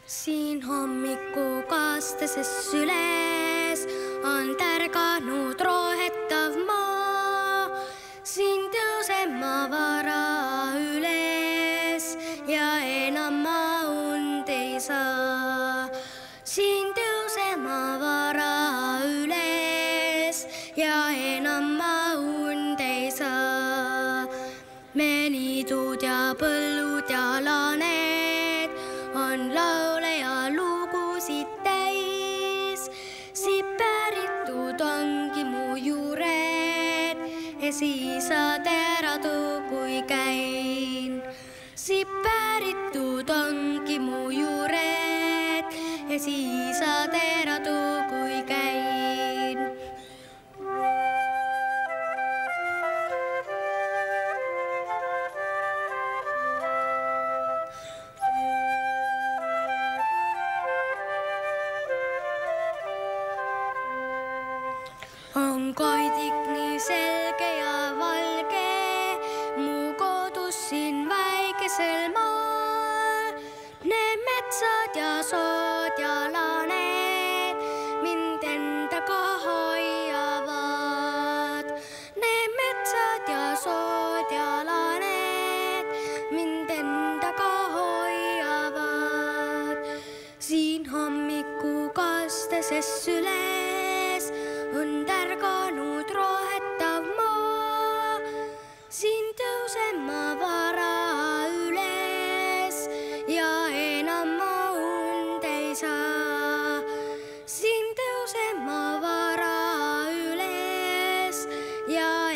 Siin hommikukasteses süles on tärganud rohetav maa. Siin tõuseb ma vara üles ja enam ma und ei saa. Siin tõuseb ma vara üles ja enam ma und ei saa. Me niidud ja põllud ja laaned on laule ja lugusid täis. Siit päritud ongi mu juured ja siis saad ära too, kui käin. Siit päritud ongi mu juured ja siis saad ära too, kui käin. On koidik nii selge ja valge, mu kodus siin väikesel maal. Need metsad ja sood ja laaned mind endaga hoiavad. Need metsad ja sood ja laaned mind endaga hoiavad. Siin hommikukasteses süles on tärganud rohetav maa. Siin tõuseb ma vara üles ja enam ma und ei saa. Siin tõuseb ma vara üles ja